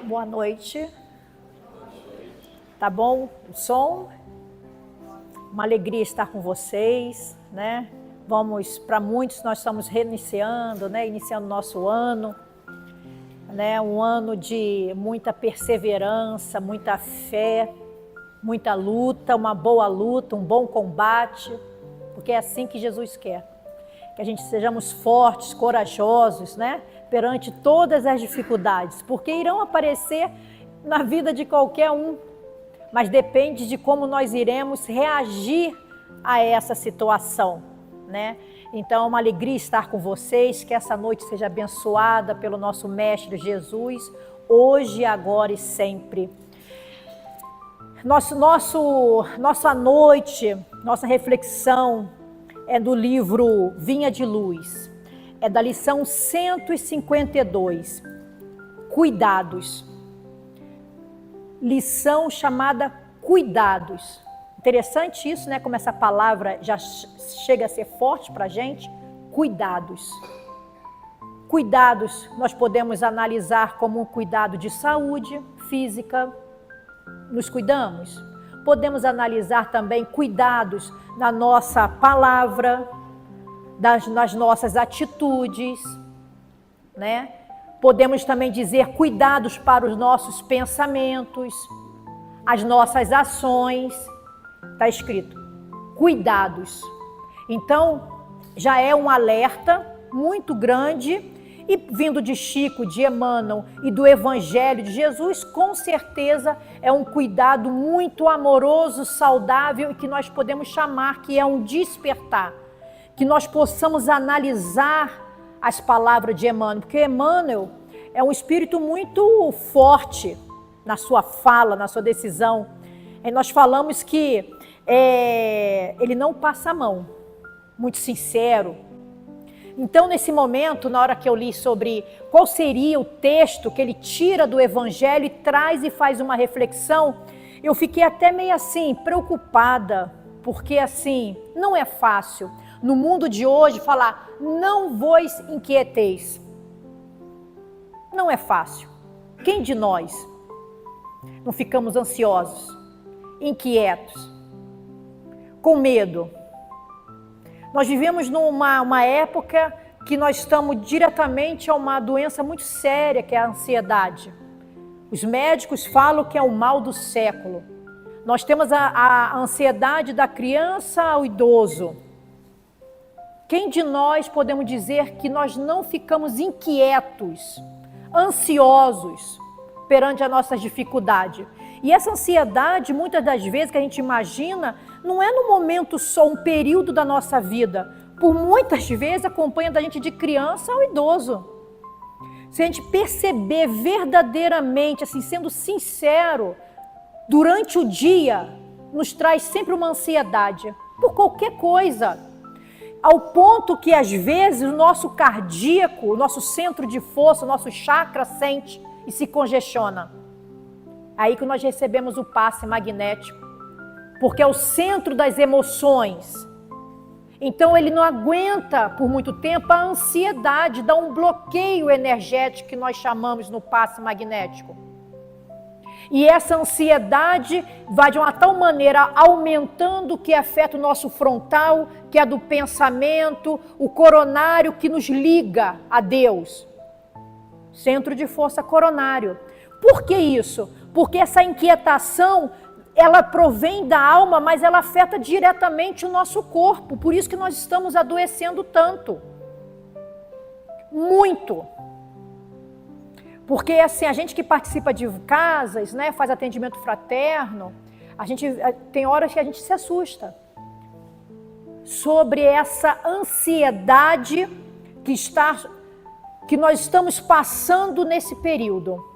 Boa noite. Tá bom o som? Uma alegria estar com vocês, né? Para muitos, nós estamos reiniciando, né? Iniciando nosso ano, né? Um ano de muita perseverança, muita fé, muita luta, uma boa luta, um bom combate, porque é assim que Jesus quer. Que a gente sejamos fortes, corajosos, né? Perante todas as dificuldades, porque irão aparecer na vida de qualquer um, mas depende de como nós iremos reagir a essa situação, né? Então é uma alegria estar com vocês, que essa noite seja abençoada pelo nosso Mestre Jesus, hoje, agora e sempre. Nossa noite, nossa reflexão é do livro Vinha de Luz, é da lição 152, Cuidados. Lição chamada Cuidados. Interessante isso, né? Como essa palavra já chega a ser forte para a gente. Cuidados. Cuidados nós podemos analisar como um cuidado de saúde física. Nos cuidamos. Podemos analisar também cuidados na nossa palavra, nas nossas atitudes, né? Podemos também dizer cuidados para os nossos pensamentos, as nossas ações. Está escrito, cuidados. Então, já é um alerta muito grande e vindo de Chico, de Emmanuel e do Evangelho de Jesus, com certeza é um cuidado muito amoroso, saudável e que nós podemos chamar que é um despertar. Que nós possamos analisar as palavras de Emmanuel, porque Emmanuel é um espírito muito forte na sua fala, na sua decisão. E nós falamos que ele não passa a mão, muito sincero. Então, nesse momento, na hora que eu li sobre qual seria o texto que ele tira do Evangelho e traz e faz uma reflexão, eu fiquei até meio assim, preocupada, porque assim, não é fácil. No mundo de hoje, falar, não vos inquieteis. Não é fácil. Quem de nós não ficamos ansiosos, inquietos, com medo? Nós vivemos numa época que nós estamos diretamente a uma doença muito séria, que é a ansiedade. Os médicos falam que é o mal do século. Nós temos a ansiedade da criança ao idoso. Quem de nós podemos dizer que nós não ficamos inquietos, ansiosos perante as nossas dificuldades? E essa ansiedade, muitas das vezes que a gente imagina, não é no momento só, um período da nossa vida. Por muitas vezes acompanha da gente de criança ao idoso. Se a gente perceber verdadeiramente, assim, sendo sincero, durante o dia, nos traz sempre uma ansiedade, por qualquer coisa. Ao ponto que, às vezes, o nosso cardíaco, o nosso centro de força, o nosso chakra sente e se congestiona. Aí que nós recebemos o passe magnético, porque é o centro das emoções. Então, ele não aguenta por muito tempo a ansiedade, dá um bloqueio energético que nós chamamos no passe magnético. E essa ansiedade vai de uma tal maneira aumentando que afeta o nosso frontal, que é do pensamento, o coronário que nos liga a Deus. Centro de força coronário. Por que isso? Porque essa inquietação, ela provém da alma, mas ela afeta diretamente o nosso corpo. Por isso que nós estamos adoecendo tanto. Muito. Porque assim, a gente que participa de casas, né, faz atendimento fraterno, a gente tem horas que a gente se assusta sobre essa ansiedade que nós estamos passando nesse período.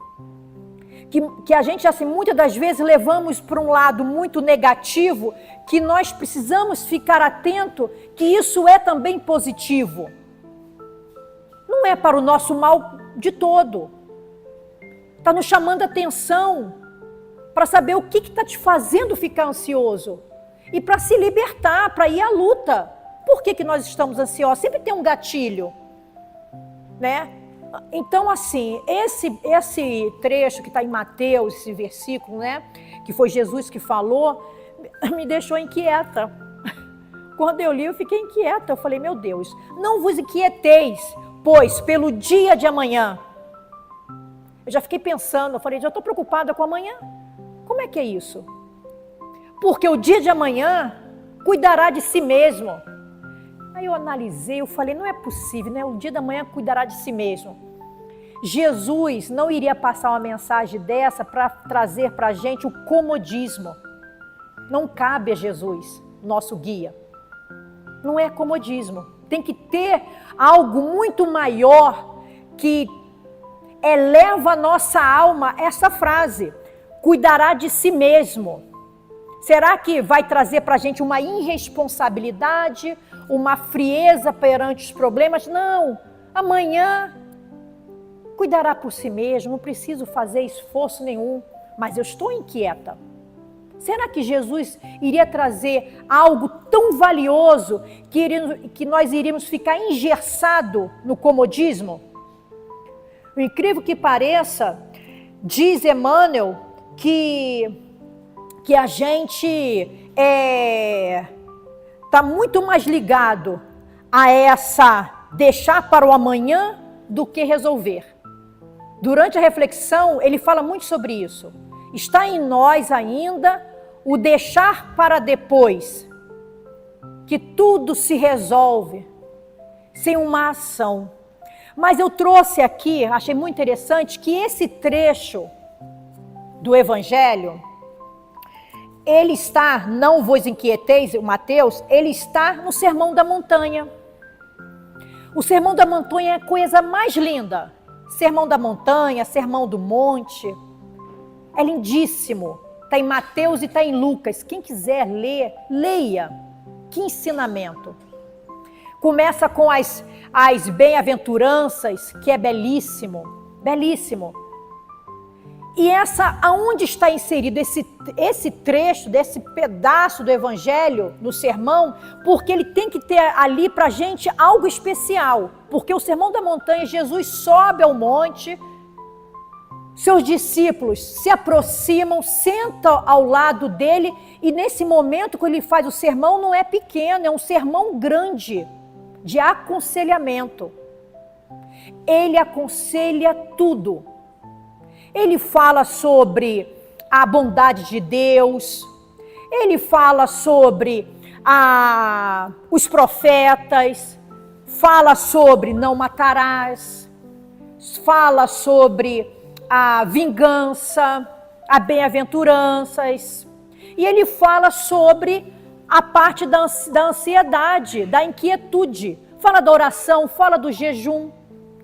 Que a gente, assim, muitas das vezes levamos para um lado muito negativo, que nós precisamos ficar atento que isso é também positivo. Não é para o nosso mal de todo. Está nos chamando a atenção para saber o que está te fazendo ficar ansioso e para se libertar, para ir à luta. Por que nós estamos ansiosos? Sempre tem um gatilho, né? Então, assim, esse trecho que está em Mateus, esse versículo, né, que foi Jesus que falou, me deixou inquieta. Quando eu li, eu fiquei inquieta. Eu falei, meu Deus, não vos inquieteis, pois pelo dia de amanhã. Eu já fiquei pensando, eu falei, já estou preocupada com amanhã. Como é que é isso? Porque o dia de amanhã cuidará de si mesmo. Aí eu analisei, eu falei, não é possível, né? O dia da manhã cuidará de si mesmo. Jesus não iria passar uma mensagem dessa para trazer para a gente o comodismo. Não cabe a Jesus, nosso guia. Não é comodismo. Tem que ter algo muito maior que eleva a nossa alma, essa frase. Cuidará de si mesmo. Será que vai trazer para a gente uma irresponsabilidade, uma frieza perante os problemas? Não. Amanhã cuidará por si mesmo, não preciso fazer esforço nenhum, mas eu estou inquieta. Será que Jesus iria trazer algo tão valioso que nós iríamos ficar engessado no comodismo? O incrível que pareça, diz Emmanuel que a gente está muito mais ligado a essa deixar para o amanhã do que resolver. Durante a reflexão, ele fala muito sobre isso. Está em nós ainda o deixar para depois, que tudo se resolve sem uma ação. Mas eu trouxe aqui, achei muito interessante, que esse trecho do Evangelho, ele está, não vos inquieteis, o Mateus, ele está no Sermão da Montanha. O Sermão da Montanha é a coisa mais linda. Sermão da Montanha, Sermão do Monte, é lindíssimo. Está em Mateus e está em Lucas. Quem quiser ler, leia. Que ensinamento. Começa com as bem-aventuranças, que é belíssimo, belíssimo. E aonde está inserido esse trecho, desse pedaço do Evangelho, no sermão, porque ele tem que ter ali para a gente algo especial. Porque o Sermão da Montanha, Jesus sobe ao monte, seus discípulos se aproximam, sentam ao lado dele, e nesse momento que ele faz o sermão, não é pequeno, é um sermão grande, de aconselhamento. Ele aconselha tudo. Ele fala sobre a bondade de Deus, ele fala sobre os profetas, fala sobre não matarás, fala sobre a vingança, a bem-aventuranças, e ele fala sobre a parte da ansiedade, da inquietude, fala da oração, fala do jejum,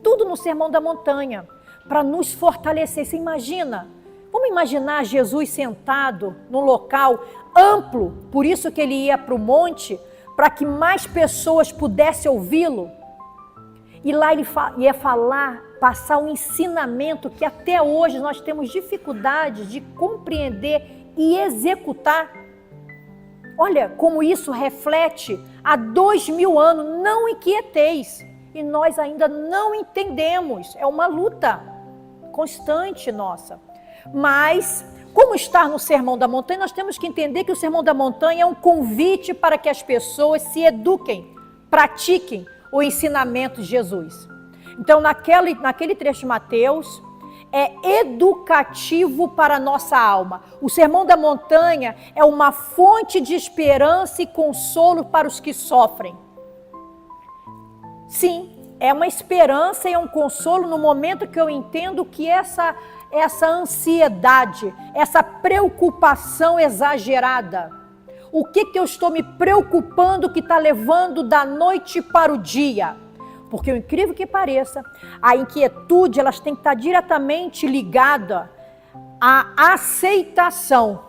tudo no Sermão da Montanha, para nos fortalecer. Você imagina? Vamos imaginar Jesus sentado num local amplo, por isso que ele ia para o monte, para que mais pessoas pudessem ouvi-lo. E lá ele ia falar, passar um ensinamento que até hoje nós temos dificuldade de compreender e executar. Olha como isso reflete há 2000 anos, não inquieteis. E nós ainda não entendemos, é uma luta constante nossa. Mas, como está no Sermão da Montanha, nós temos que entender que o Sermão da Montanha é um convite para que as pessoas se eduquem, pratiquem o ensinamento de Jesus. Então, naquele trecho de Mateus, é educativo para a nossa alma. O Sermão da Montanha é uma fonte de esperança e consolo para os que sofrem. Sim, é uma esperança e é um consolo no momento que eu entendo que essa ansiedade, essa preocupação exagerada, o que eu estou me preocupando que está levando da noite para o dia? Porque, o incrível que pareça, a inquietude, elas têm que estar diretamente ligada à aceitação.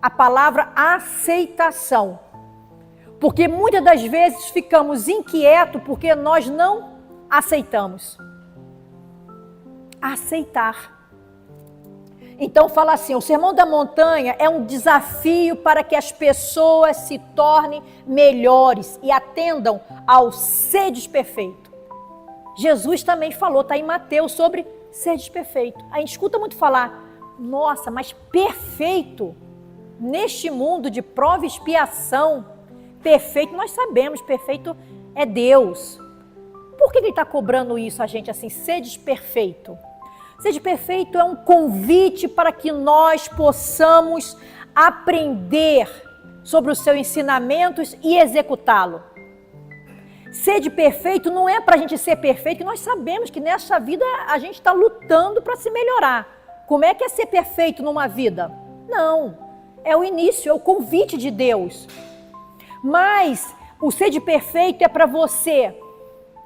A palavra aceitação. Porque muitas das vezes ficamos inquietos porque nós não aceitamos. Aceitar. Então fala assim, o Sermão da Montanha é um desafio para que as pessoas se tornem melhores e atendam ao ser perfeito. Jesus também falou, está em Mateus, sobre seres perfeito. A gente escuta muito falar, nossa, mas perfeito, neste mundo de prova e expiação, perfeito, nós sabemos, perfeito é Deus. Por que ele está cobrando isso a gente assim, seres perfeito? Seja perfeito é um convite para que nós possamos aprender sobre os seus ensinamentos e executá-lo. Sede perfeito não é para a gente ser perfeito, e nós sabemos que nessa vida a gente está lutando para se melhorar. Como é que é ser perfeito numa vida? Não, é o início, é o convite de Deus. Mas o sede perfeito é para você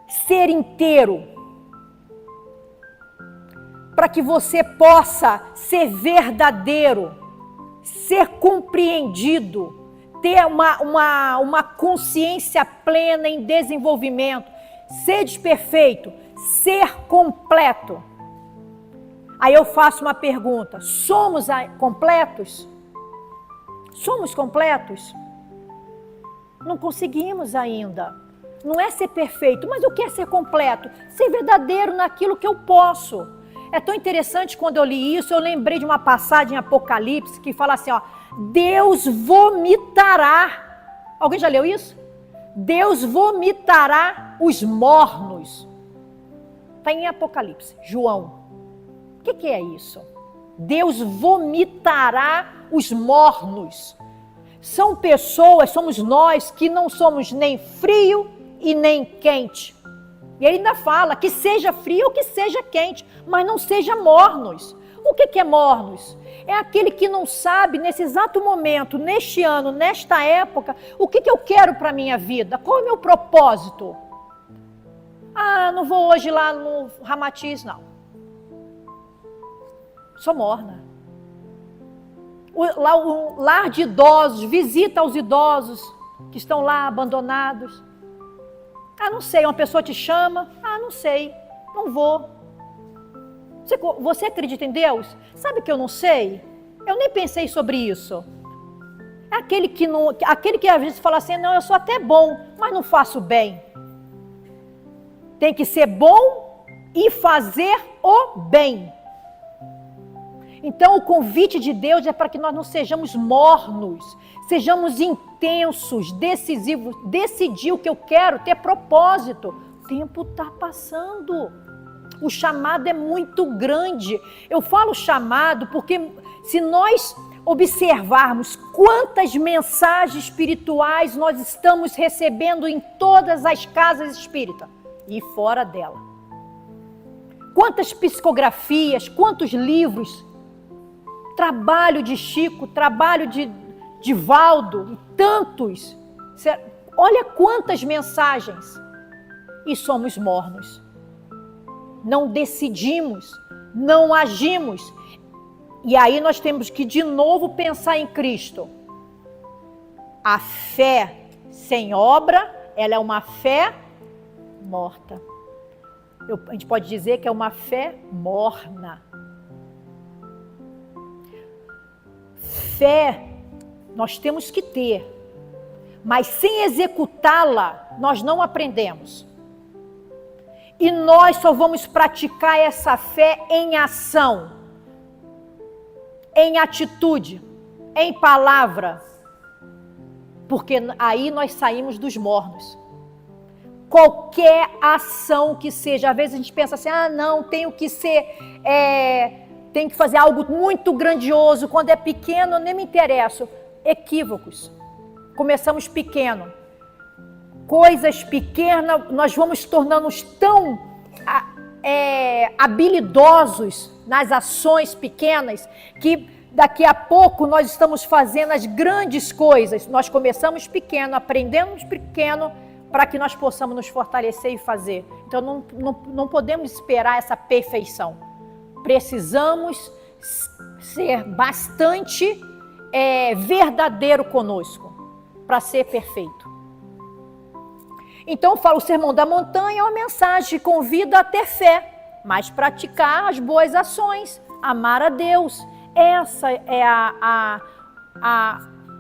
ser inteiro, para que você possa ser verdadeiro, ser compreendido, ter uma consciência plena em desenvolvimento, ser perfeito, ser completo. Aí eu faço uma pergunta, somos completos? Somos completos? Não conseguimos ainda. Não é ser perfeito, mas o que é ser completo? Ser verdadeiro naquilo que eu posso. É tão interessante, quando eu li isso, eu lembrei de uma passagem em Apocalipse que fala assim, ó, Deus vomitará. Alguém já leu isso? Deus vomitará os mornos. Está em Apocalipse, João. O que é isso? Deus vomitará os mornos. São pessoas, somos nós, que não somos nem frio e nem quente. E ele ainda fala que seja frio ou que seja quente, mas não seja mornos. O que é mornos? É aquele que não sabe nesse exato momento, neste ano, nesta época, o que eu quero para a minha vida, qual é o meu propósito. Ah, não vou hoje lá no Ramatiz, não. Sou morna. O lar de idosos, visita aos idosos que estão lá abandonados. Ah, não sei, uma pessoa te chama. Ah, não sei, não vou. Você acredita em Deus? Sabe que eu não sei? Eu nem pensei sobre isso. É aquele que às vezes fala assim, não, eu sou até bom, mas não faço bem. Tem que ser bom e fazer o bem. Então o convite de Deus é para que nós não sejamos mornos, sejamos intensos, decisivos, decidir o que eu quero, ter propósito. O tempo está passando, o chamado é muito grande. Eu falo chamado porque se nós observarmos quantas mensagens espirituais nós estamos recebendo em todas as casas espíritas e fora dela. Quantas psicografias, quantos livros, trabalho de Chico, trabalho de Valdo, e tantos. Olha quantas mensagens. E somos mornos. Não decidimos, não agimos. E aí nós temos que de novo pensar em Cristo. A fé sem obra, ela é uma fé morta. A gente pode dizer que é uma fé morna. Fé nós temos que ter, mas sem executá-la nós não aprendemos. E nós só vamos praticar essa fé em ação, em atitude, em palavra, porque aí nós saímos dos mornos. Qualquer ação que seja, às vezes a gente pensa assim, ah não, tenho que fazer algo muito grandioso, quando é pequeno nem me interesso. Equívocos. Começamos pequeno. Coisas pequenas, nós vamos tornando-nos tão habilidosos nas ações pequenas, que daqui a pouco nós estamos fazendo as grandes coisas. Nós começamos pequeno, aprendemos pequeno, para que nós possamos nos fortalecer e fazer. Então não podemos esperar essa perfeição. Precisamos ser bastante verdadeiro conosco para ser perfeito. Então, o Sermão da Montanha é uma mensagem que convida a ter fé, mas praticar as boas ações, amar a Deus. Essa é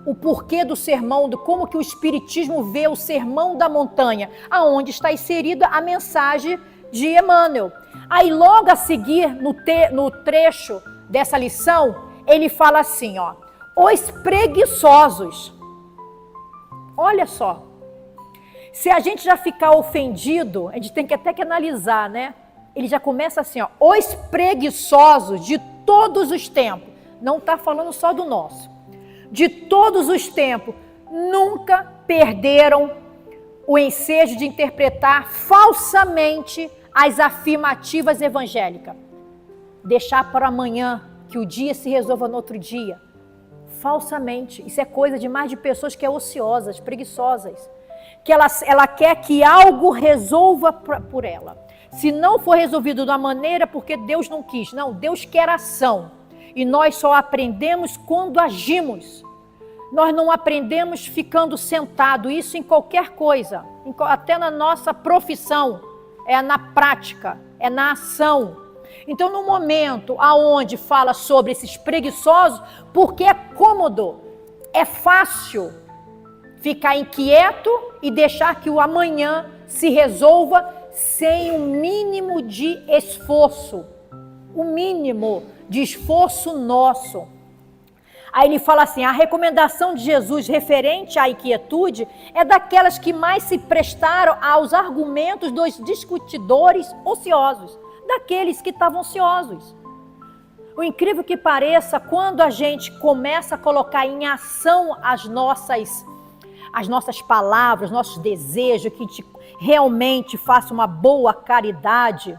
o porquê do sermão, de como que o Espiritismo vê o Sermão da Montanha, aonde está inserida a mensagem de Emmanuel. Aí logo a seguir, no trecho dessa lição, ele fala assim, ó, os preguiçosos. Olha só, se a gente já ficar ofendido, a gente tem que até que analisar, né? Ele já começa assim, ó, os preguiçosos de todos os tempos, não está falando só do nosso, de todos os tempos, nunca perderam o ensejo de interpretar falsamente as afirmativas evangélicas. Deixar para amanhã, que o dia se resolva no outro dia. Falsamente. Isso é coisa demais de pessoas que é ociosas, preguiçosas. Que ela quer que algo resolva por ela. Se não for resolvido da maneira, porque Deus não quis. Não, Deus quer ação. E nós só aprendemos quando agimos. Nós não aprendemos ficando sentado. Isso em qualquer coisa. Até na nossa profissão. É na prática. É na ação. Então, no momento aonde fala sobre esses preguiçosos, porque é cômodo, é fácil ficar inquieto e deixar que o amanhã se resolva sem um mínimo de esforço, o mínimo de esforço nosso. Aí ele fala assim, a recomendação de Jesus referente à inquietude é daquelas que mais se prestaram aos argumentos dos discutidores ociosos, daqueles que estavam ociosos. O incrível que pareça, quando a gente começa a colocar em ação as nossas palavras, nossos desejos, que a gente realmente faça uma boa caridade,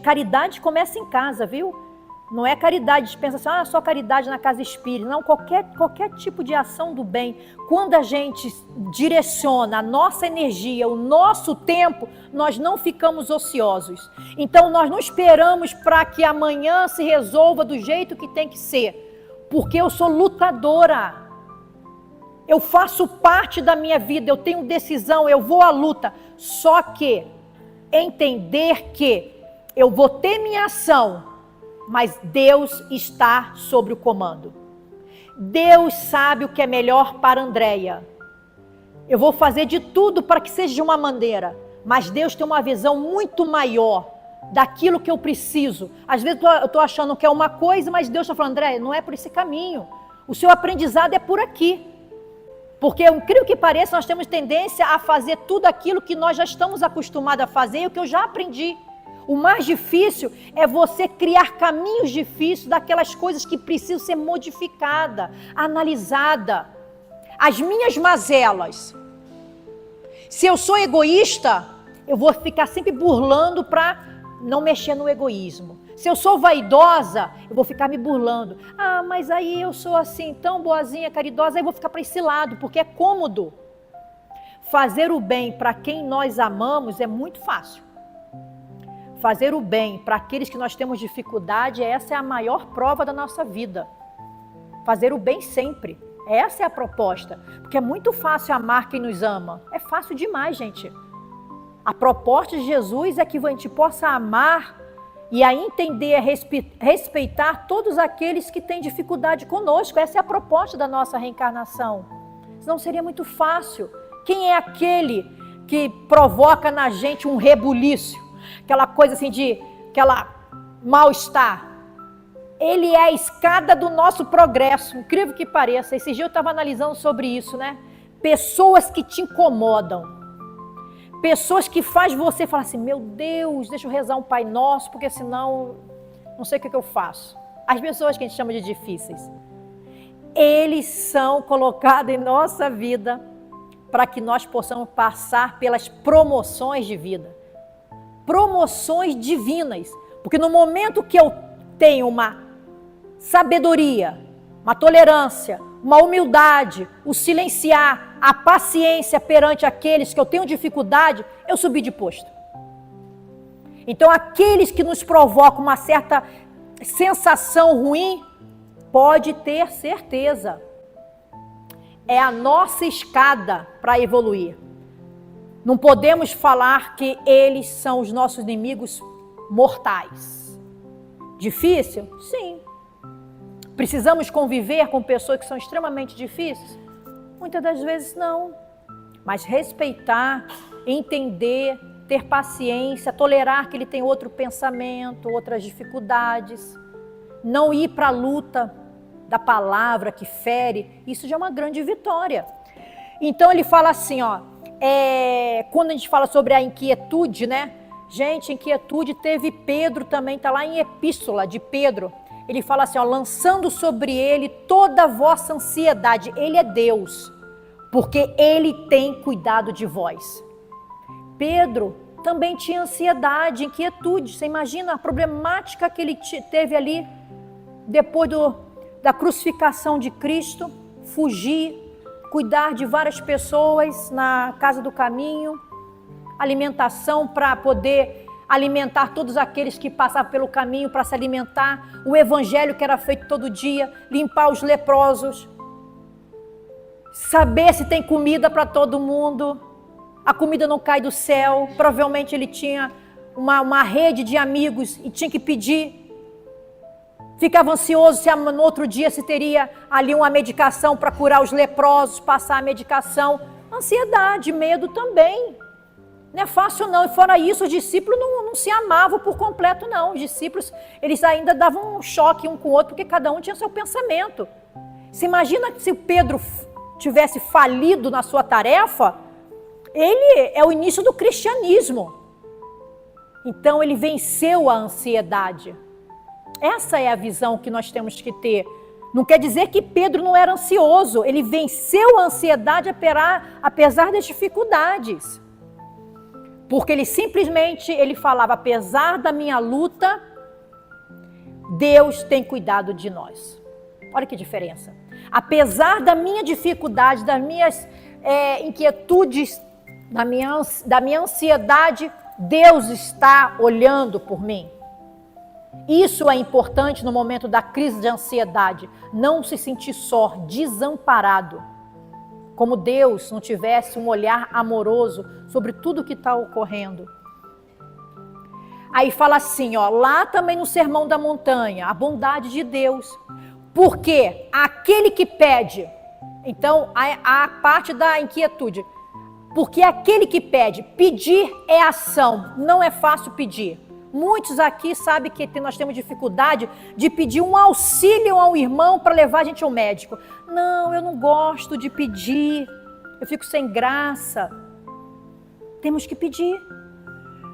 caridade começa em casa, viu? Não é caridade, a gente pensa assim, só caridade na casa espírita. Não, qualquer tipo de ação do bem. Quando a gente direciona a nossa energia, o nosso tempo, nós não ficamos ociosos. Então, nós não esperamos para que amanhã se resolva do jeito que tem que ser. Porque eu sou lutadora. Eu faço parte da minha vida, eu tenho decisão, eu vou à luta. Só que entender que eu vou ter minha ação, mas Deus está sobre o comando. Deus sabe o que é melhor para Andréia. Eu vou fazer de tudo para que seja de uma maneira, mas Deus tem uma visão muito maior daquilo que eu preciso. Às vezes eu estou achando que é uma coisa, mas Deus está falando, Andréia, não é por esse caminho. O seu aprendizado é por aqui. Porque, incrível que pareça, nós temos tendência a fazer tudo aquilo que nós já estamos acostumados a fazer e o que eu já aprendi. O mais difícil é você criar caminhos difíceis daquelas coisas que precisam ser modificadas, analisadas. As minhas mazelas. Se eu sou egoísta, eu vou ficar sempre burlando para não mexer no egoísmo. Se eu sou vaidosa, eu vou ficar me burlando. Mas aí eu sou assim, tão boazinha, caridosa, aí eu vou ficar para esse lado, porque é cômodo. Fazer o bem para quem nós amamos é muito fácil. Fazer o bem para aqueles que nós temos dificuldade, essa é a maior prova da nossa vida. Fazer o bem sempre. Essa é a proposta. Porque é muito fácil amar quem nos ama. É fácil demais, gente. A proposta de Jesus é que a gente possa amar e a entender, a respeitar todos aqueles que têm dificuldade conosco. Essa é a proposta da nossa reencarnação. Senão seria muito fácil. Quem é aquele que provoca na gente um rebuliço? Aquela coisa assim aquela mal-estar. Ele é a escada do nosso progresso, incrível que pareça. Esse dia eu estava analisando sobre isso, né? Pessoas que te incomodam. Pessoas que faz você falar assim, meu Deus, deixa eu rezar um Pai Nosso, porque senão não sei o que eu faço. As pessoas que a gente chama de difíceis. Eles são colocados em nossa vida para que nós possamos passar pelas promoções de vida. Promoções divinas, porque no momento que eu tenho uma sabedoria, uma tolerância, uma humildade, o silenciar, a paciência perante aqueles que eu tenho dificuldade, eu subi de posto. Então aqueles que nos provocam uma certa sensação ruim, pode ter certeza, é a nossa escada para evoluir. Não podemos falar que eles são os nossos inimigos mortais. Difícil? Sim. Precisamos conviver com pessoas que são extremamente difíceis? Muitas das vezes não. Mas respeitar, entender, ter paciência, tolerar que ele tem outro pensamento, outras dificuldades, não ir para a luta da palavra que fere, isso já é uma grande vitória. Então ele fala assim, ó, quando a gente fala sobre a inquietude, né? Gente, inquietude teve Pedro também, está lá em Epístola de Pedro. Ele fala assim, ó, lançando sobre ele toda a vossa ansiedade. Ele é Deus, porque ele tem cuidado de vós. Pedro também tinha ansiedade, inquietude. Você imagina a problemática que ele teve ali, depois da crucificação de Cristo, fugir, cuidar de várias pessoas na casa do caminho, alimentação para poder alimentar todos aqueles que passavam pelo caminho para se alimentar, o evangelho que era feito todo dia, limpar os leprosos, saber se tem comida para todo mundo, a comida não cai do céu, provavelmente ele tinha uma rede de amigos e tinha que pedir, ficava ansioso se no outro dia se teria ali uma medicação para curar os leprosos, passar a medicação, ansiedade, medo também. Não é fácil não, e fora isso os discípulos não se amavam por completo não, os discípulos eles ainda davam um choque um com o outro, porque cada um tinha seu pensamento. Você imagina se o Pedro tivesse falido na sua tarefa, ele é o início do cristianismo. Então ele venceu a ansiedade. Essa é a visão que nós temos que ter. Não quer dizer que Pedro não era ansioso, ele venceu a ansiedade apesar das dificuldades. Porque ele simplesmente, falava, apesar da minha luta, Deus tem cuidado de nós. Olha que diferença. Apesar da minha dificuldade, das minhas inquietudes, da minha ansiedade, Deus está olhando por mim. Isso é importante no momento da crise de ansiedade. Não se sentir só, desamparado. Como Deus não tivesse um olhar amoroso sobre tudo que está ocorrendo. Aí fala assim, ó, lá também no Sermão da Montanha, a bondade de Deus. Porque aquele que pede, então a parte da inquietude, porque aquele que pede, pedir é ação, não é fácil pedir. Muitos aqui sabem que nós temos dificuldade de pedir um auxílio ao irmão para levar a gente ao médico. Não, eu não gosto de pedir, eu fico sem graça. Temos que pedir.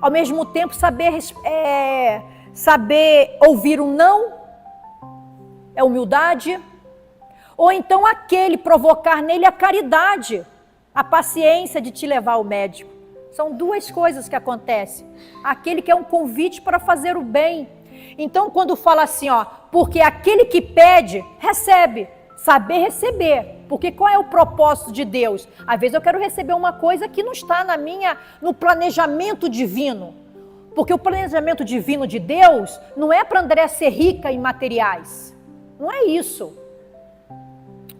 Ao mesmo tempo, saber ouvir um não, é humildade. Ou então provocar nele a caridade, a paciência de te levar ao médico. São duas coisas que acontecem. Aquele que é um convite para fazer o bem. Então, quando fala assim, ó, porque aquele que pede, recebe. Saber receber. Porque qual é o propósito de Deus? Às vezes eu quero receber uma coisa que não está no planejamento divino. Porque o planejamento divino de Deus não é para André ser rica em materiais. Não é isso.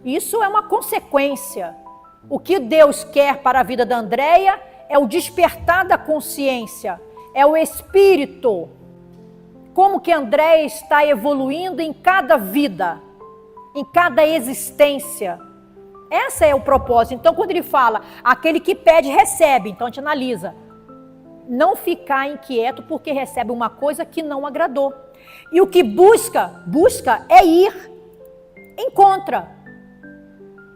Isso é uma consequência. O que Deus quer para a vida da Andréia é o despertar da consciência, é o espírito. Como que André está evoluindo em cada vida, em cada existência. Esse é o propósito. Então, quando ele fala, aquele que pede, recebe. Então, a gente analisa. Não ficar inquieto porque recebe uma coisa que não agradou. E o que busca é ir. Encontra.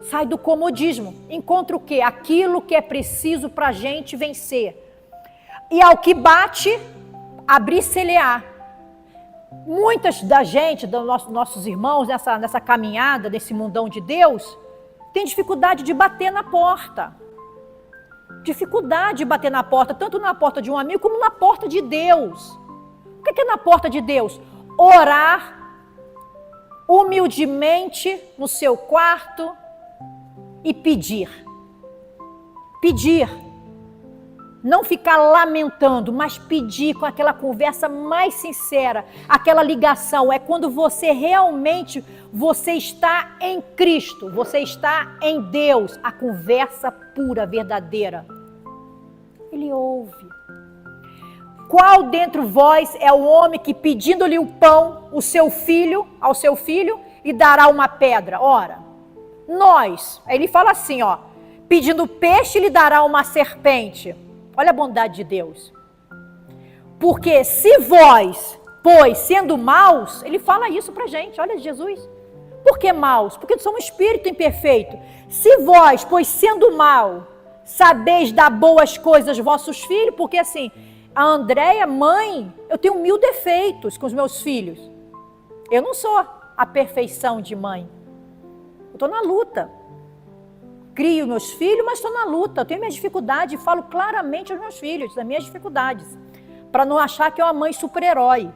Sai do comodismo. Encontra o quê? Aquilo que é preciso para a gente vencer. E ao que bate, abrir-se-lhe-á. Muitas da gente, dos nossos irmãos, nessa caminhada, nesse mundão de Deus, tem dificuldade de bater na porta. Dificuldade de bater na porta, tanto na porta de um amigo como na porta de Deus. O que é na porta de Deus? Orar humildemente no seu quarto, e pedir. Pedir. Não ficar lamentando, mas pedir com aquela conversa mais sincera. Aquela ligação é quando você realmente está em Cristo. Você está em Deus. A conversa pura, verdadeira. Ele ouve. Qual dentre vós é o homem que pedindo-lhe o pão, ao seu filho, lhe dará uma pedra? Ora, nós, aí ele fala assim, ó, pedindo peixe lhe dará uma serpente. Olha a bondade de Deus. Porque se vós, pois, sendo maus, ele fala isso pra gente, olha Jesus. Por que maus? Porque somos um espírito imperfeito. Se vós, pois, sendo mau, sabeis dar boas coisas aos vossos filhos, porque assim, a Andréia, mãe, eu tenho 1000 defeitos com os meus filhos. Eu não sou a perfeição de mãe. Eu estou na luta. Crio meus filhos, mas estou na luta. Eu tenho minhas dificuldades e falo claramente aos meus filhos das minhas dificuldades, para não achar que é uma mãe super-herói.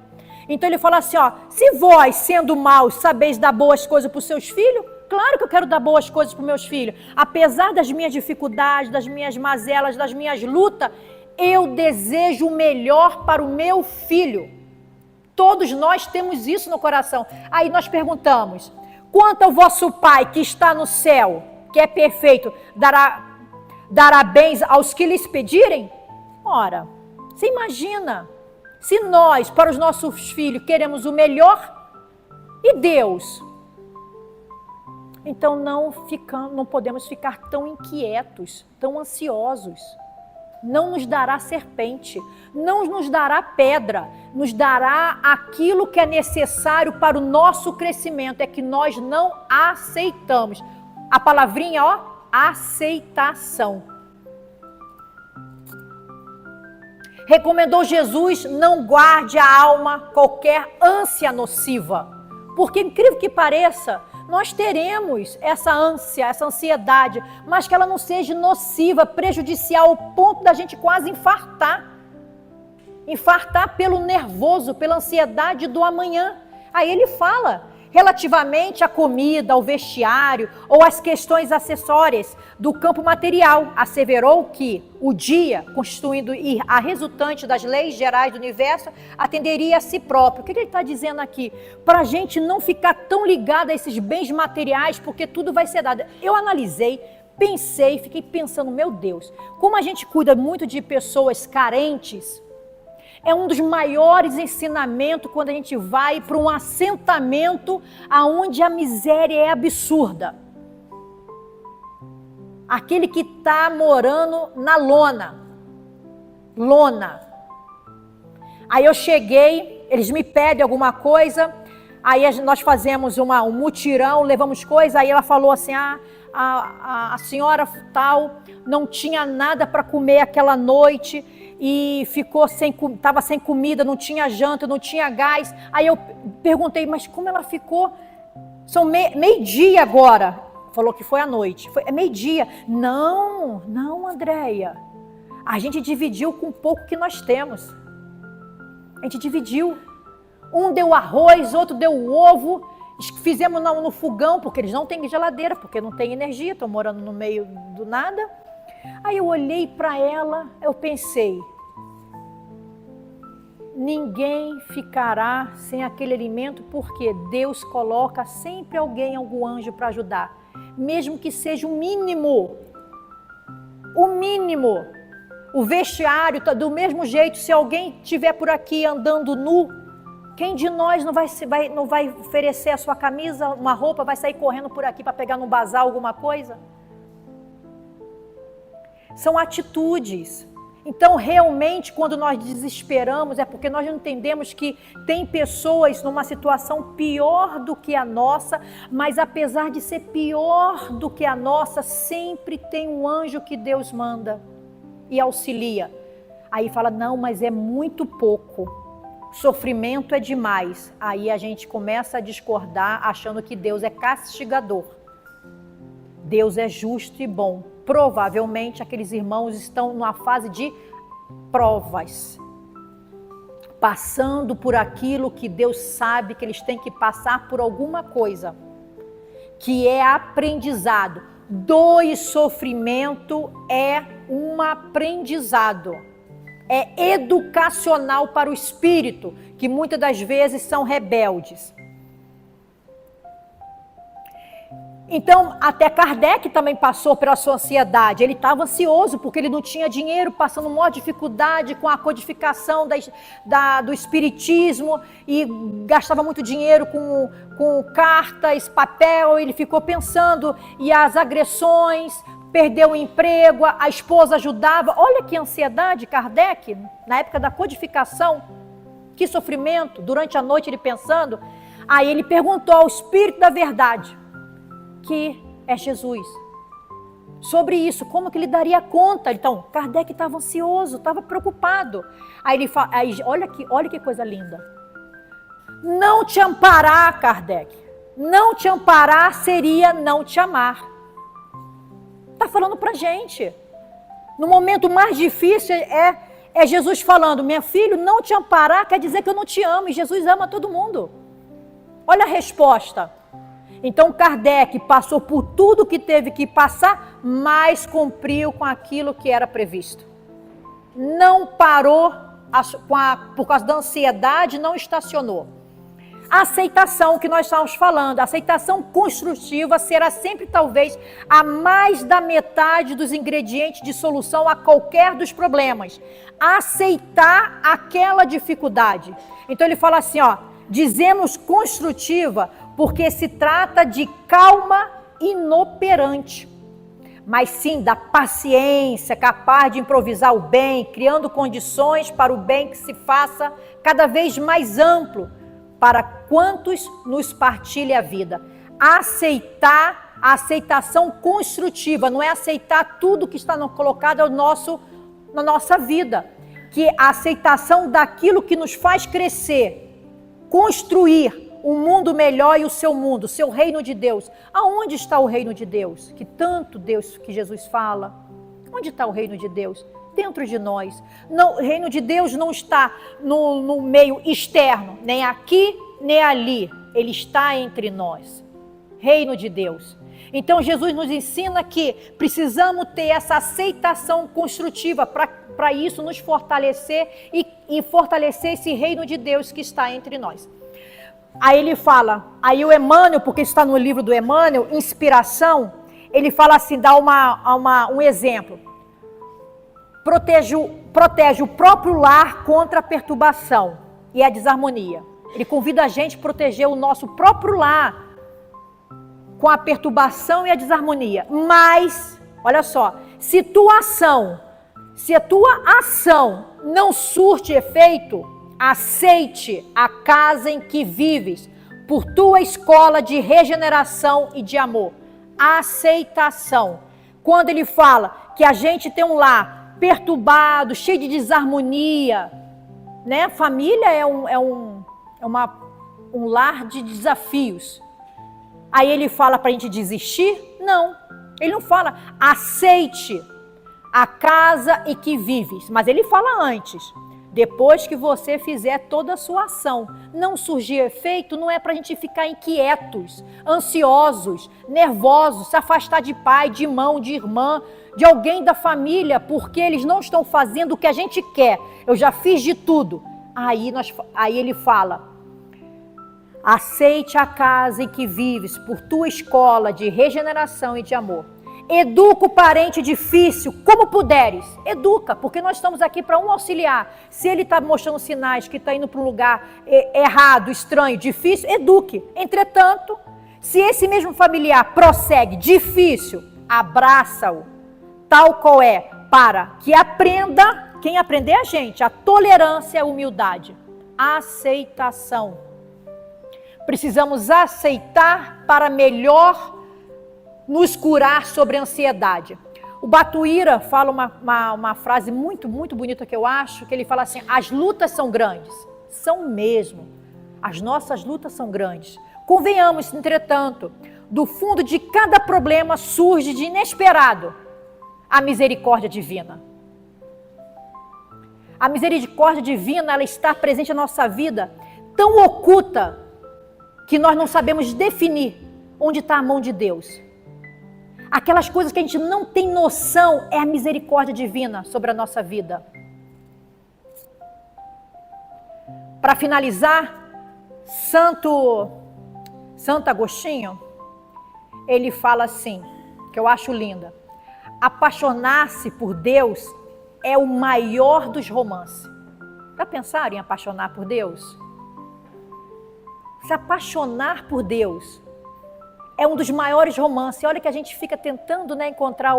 Então ele fala assim, ó, se vós, sendo maus, sabeis dar boas coisas para os seus filhos, claro que eu quero dar boas coisas para os meus filhos. Apesar das minhas dificuldades, das minhas mazelas, das minhas lutas, eu desejo o melhor para o meu filho. Todos nós temos isso no coração. Aí nós perguntamos, quanto ao vosso Pai que está no céu, que é perfeito, dará bens aos que lhes pedirem? Ora, você imagina, se nós, para os nossos filhos, queremos o melhor, e Deus? Então não podemos ficar tão inquietos, tão ansiosos. Não nos dará serpente, não nos dará pedra, nos dará aquilo que é necessário para o nosso crescimento, é que nós não aceitamos. A palavrinha, ó, aceitação. Recomendou Jesus, não guarde a alma qualquer ânsia nociva, porque incrível que pareça, nós teremos essa ânsia, essa ansiedade, mas que ela não seja nociva, prejudicial, ao ponto da gente quase infartar. Infartar pelo nervoso, pela ansiedade do amanhã. Aí ele fala, relativamente à comida, ao vestiário, ou às questões acessórias do campo material, asseverou que o dia, constituindo a resultante das leis gerais do universo, atenderia a si próprio. O que ele está dizendo aqui? Para a gente não ficar tão ligado a esses bens materiais, porque tudo vai ser dado. Eu analisei, pensei, fiquei pensando, meu Deus, como a gente cuida muito de pessoas carentes. É um dos maiores ensinamentos quando a gente vai para um assentamento onde a miséria é absurda. Aquele que está morando na lona. Aí eu cheguei, eles me pedem alguma coisa, aí nós fazemos um mutirão, levamos coisa, aí ela falou assim, a senhora tal não tinha nada para comer aquela noite, e estava sem comida, não tinha janta, não tinha gás. Aí eu perguntei, mas como ela ficou? São meio-dia agora. Falou que foi à noite. É meio-dia. Não, Andréia. A gente dividiu com o pouco que nós temos. A gente dividiu. Um deu arroz, outro deu ovo. Fizemos no fogão, porque eles não têm geladeira, porque não tem energia, estão morando no meio do nada. Aí eu olhei para ela, eu pensei, ninguém ficará sem aquele alimento, porque Deus coloca sempre alguém, algum anjo para ajudar, mesmo que seja o mínimo, o vestiário, do mesmo jeito, se alguém estiver por aqui andando nu, quem de nós não vai oferecer a sua camisa, uma roupa, vai sair correndo por aqui para pegar no bazar alguma coisa? São atitudes. Então, realmente, quando nós desesperamos, é porque nós não entendemos que tem pessoas numa situação pior do que a nossa, mas apesar de ser pior do que a nossa, sempre tem um anjo que Deus manda e auxilia. Aí fala, não, mas é muito pouco, sofrimento é demais. Aí a gente começa a discordar, achando que Deus é castigador. Deus é justo e bom. Provavelmente aqueles irmãos estão numa fase de provas, passando por aquilo que Deus sabe que eles têm que passar por alguma coisa, que é aprendizado. Dor e sofrimento é um aprendizado, é educacional para o espírito, que muitas das vezes são rebeldes. Então, até Kardec também passou pela sua ansiedade. Ele estava ansioso porque ele não tinha dinheiro, passando uma dificuldade com a codificação do espiritismo e gastava muito dinheiro com cartas, papel. Ele ficou pensando, e as agressões, perdeu o emprego, a esposa ajudava. Olha que ansiedade, Kardec, na época da codificação, que sofrimento, durante a noite ele pensando. Aí ele perguntou ao Espírito da Verdade, que é Jesus, sobre isso, como que ele daria conta. Então, Kardec estava ansioso, estava preocupado. Aí ele fala, olha que coisa linda. Não te amparar, Kardec, não te amparar seria não te amar. Está falando para gente. No momento mais difícil é Jesus falando, meu filho, não te amparar quer dizer que eu não te amo, e Jesus ama todo mundo. Olha a resposta. Então Kardec passou por tudo que teve que passar, mas cumpriu com aquilo que era previsto. Não parou por causa da ansiedade, não estacionou. A aceitação que nós estamos falando, a aceitação construtiva será sempre talvez a mais da metade dos ingredientes de solução a qualquer dos problemas. Aceitar aquela dificuldade. Então ele fala assim, ó, dizemos construtiva porque se trata de calma inoperante, mas sim da paciência, capaz de improvisar o bem, criando condições para o bem que se faça cada vez mais amplo, para quantos nos partilha a vida. Aceitar, a aceitação construtiva, não é aceitar tudo que está colocado na nossa vida, que a aceitação daquilo que nos faz crescer, construir um mundo melhor e o seu mundo, o seu reino de Deus. Aonde está o reino de Deus? Que tanto Deus, que Jesus fala. Onde está o reino de Deus? Dentro de nós. Não, o reino de Deus não está no meio externo, nem aqui, nem ali. Ele está entre nós. Reino de Deus. Então Jesus nos ensina que precisamos ter essa aceitação construtiva para isso nos fortalecer e fortalecer esse reino de Deus que está entre nós. Aí ele fala, aí o Emmanuel, porque está no livro do Emmanuel, Inspiração, ele fala assim, dá um exemplo. Protege o próprio lar contra a perturbação e a desarmonia. Ele convida a gente a proteger o nosso próprio lar com a perturbação e a desarmonia. Mas, olha só, se a tua ação não surte efeito, aceite a casa em que vives por tua escola de regeneração e de amor. Aceitação. Quando ele fala que a gente tem um lar perturbado, cheio de desarmonia, né? Família é um lar de desafios. Aí ele fala para a gente desistir? Não. Ele não fala aceite a casa em que vives, mas ele fala antes. Depois que você fizer toda a sua ação, não surgir efeito, não é para a gente ficar inquietos, ansiosos, nervosos, se afastar de pai, de irmão, de irmã, de alguém da família, porque eles não estão fazendo o que a gente quer. Eu já fiz de tudo. Aí ele fala, aceite a casa em que vives por tua escola de regeneração e de amor. Educa o parente difícil como puderes. Educa, porque nós estamos aqui para um auxiliar. Se ele está mostrando sinais que está indo para um lugar errado, estranho, difícil, eduque. Entretanto, se esse mesmo familiar prossegue difícil, abraça-o, tal qual é, para que aprenda, quem aprender é a gente, a tolerância e a humildade. Aceitação. Precisamos aceitar para melhor nos curar sobre a ansiedade. O Batuíra fala uma frase muito, muito bonita que eu acho, que ele fala assim, as lutas são grandes. São mesmo. As nossas lutas são grandes. Convenhamos, entretanto, do fundo de cada problema surge de inesperado a misericórdia divina. A misericórdia divina, ela está presente na nossa vida, tão oculta, que nós não sabemos definir onde está a mão de Deus. Aquelas coisas que a gente não tem noção é a misericórdia divina sobre a nossa vida. Para finalizar, Santo Agostinho, ele fala assim, que eu acho linda. Apaixonar-se por Deus é o maior dos romances. Já pensaram em apaixonar por Deus? Se apaixonar por Deus É um dos maiores romances. Olha que a gente fica tentando, né, encontrar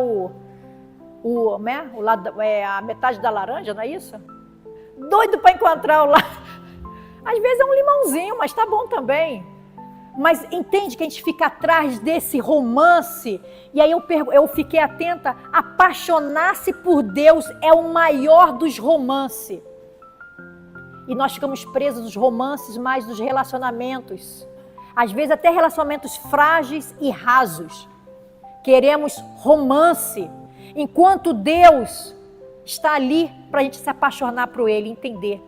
a metade da laranja, não é isso? Doido para encontrar o lado. Às vezes é um limãozinho, mas tá bom também. Mas entende que a gente fica atrás desse romance. E aí eu fiquei atenta. Apaixonar-se por Deus é o maior dos romances. E nós ficamos presos nos romances mais dos relacionamentos. Às vezes até relacionamentos frágeis e rasos. Queremos romance. Enquanto Deus está ali para a gente se apaixonar por Ele, entender.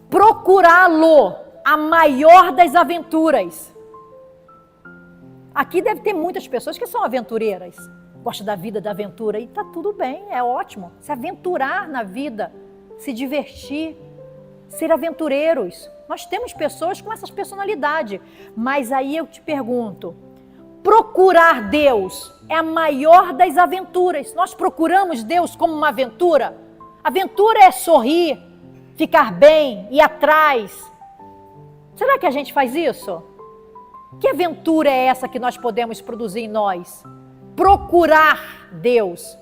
Procurá-lo, a maior das aventuras. Aqui deve ter muitas pessoas que são aventureiras. Gostam da vida, da aventura. E está tudo bem, é ótimo. Se aventurar na vida, se divertir, ser aventureiros. Nós temos pessoas com essas personalidades. Mas aí eu te pergunto, procurar Deus é a maior das aventuras. Nós procuramos Deus como uma aventura. Aventura é sorrir, ficar bem, ir atrás. Será que a gente faz isso? Que aventura é essa que nós podemos produzir em nós? Procurar Deus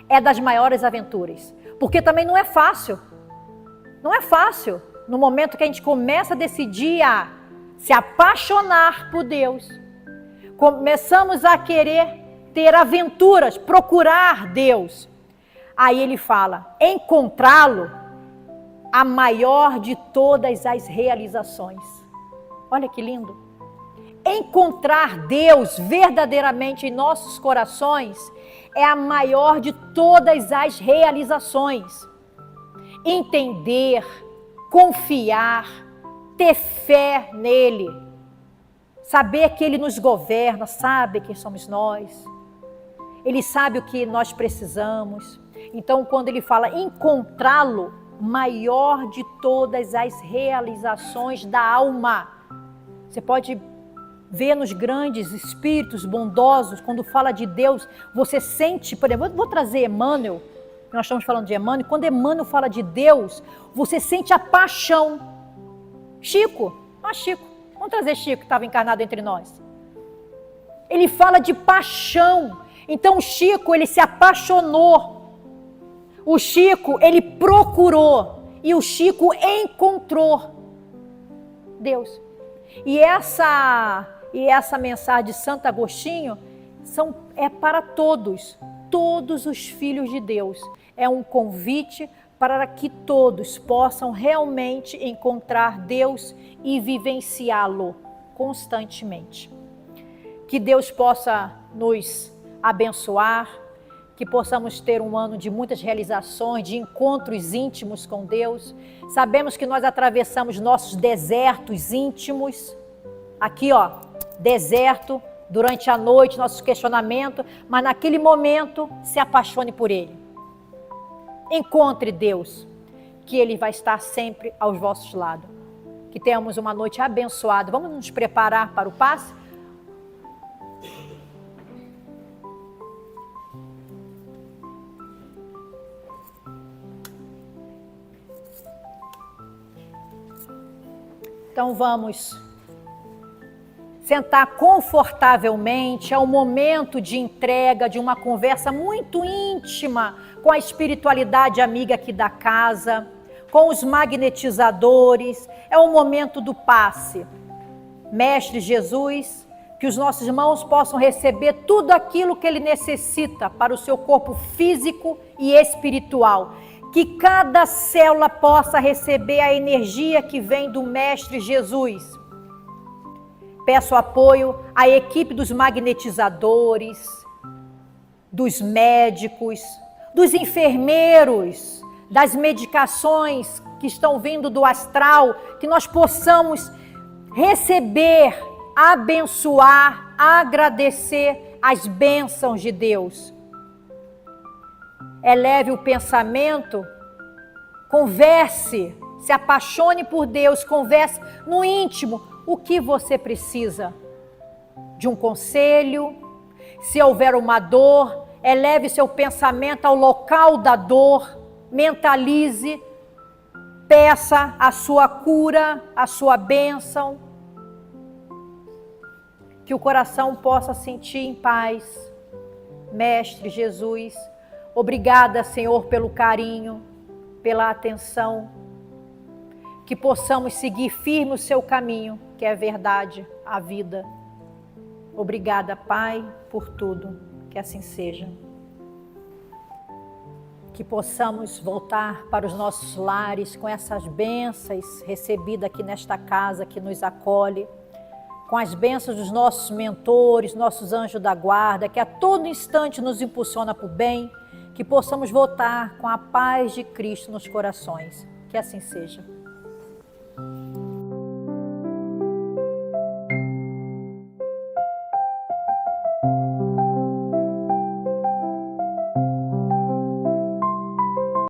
é das maiores aventuras. Porque também não é fácil. Não é fácil. No momento que a gente começa a decidir a se apaixonar por Deus, começamos a querer ter aventuras, procurar Deus. Aí ele fala, encontrá-lo, a maior de todas as realizações. Olha que lindo. Encontrar Deus verdadeiramente em nossos corações é a maior de todas as realizações. Entender, confiar, ter fé nele. Saber que Ele nos governa, sabe quem somos nós. Ele sabe o que nós precisamos. Então, quando ele fala encontrá-lo, maior de todas as realizações da alma. Você pode ver nos grandes espíritos bondosos, quando fala de Deus, você sente, por exemplo, eu vou trazer Emmanuel, nós estamos falando de Emmanuel, quando Emmanuel fala de Deus, você sente a paixão. Chico, vamos trazer Chico, que estava encarnado entre nós. Ele fala de paixão. Então o Chico, ele se apaixonou. O Chico, ele procurou. E o Chico encontrou Deus. E essa mensagem de Santo Agostinho é para todos os filhos de Deus. É um convite para que todos possam realmente encontrar Deus e vivenciá-lo constantemente. Que Deus possa nos abençoar, que possamos ter um ano de muitas realizações, de encontros íntimos com Deus. Sabemos que nós atravessamos nossos desertos íntimos, aqui deserto, durante a noite, nossos questionamentos, mas naquele momento, se apaixone por Ele. Encontre Deus, que Ele vai estar sempre aos vossos lados. Que tenhamos uma noite abençoada. Vamos nos preparar para o passe? Então vamos sentar confortavelmente, é um momento de entrega, de uma conversa muito íntima com a espiritualidade amiga aqui da casa, com os magnetizadores, é o momento do passe. Mestre Jesus, que os nossos irmãos possam receber tudo aquilo que ele necessita para o seu corpo físico e espiritual. Que cada célula possa receber a energia que vem do Mestre Jesus. Peço apoio à equipe dos magnetizadores, dos médicos, dos enfermeiros, das medicações que estão vindo do astral, que nós possamos receber, abençoar, agradecer as bênçãos de Deus. Eleve o pensamento, converse, se apaixone por Deus, converse no íntimo o que você precisa. De um conselho, se houver uma dor, eleve seu pensamento ao local da dor, mentalize, peça a sua cura, a sua bênção. que o coração possa sentir em paz. Mestre Jesus, obrigada, Senhor, pelo carinho, pela atenção, que possamos seguir firme o seu caminho, que é a verdade, a vida. Obrigada, Pai, por tudo, que assim seja. Que possamos voltar para os nossos lares com essas bênçãos recebidas aqui nesta casa que nos acolhe, com as bênçãos dos nossos mentores, nossos anjos da guarda, que a todo instante nos impulsiona para o bem, que possamos voltar com a paz de Cristo nos corações. Que assim seja.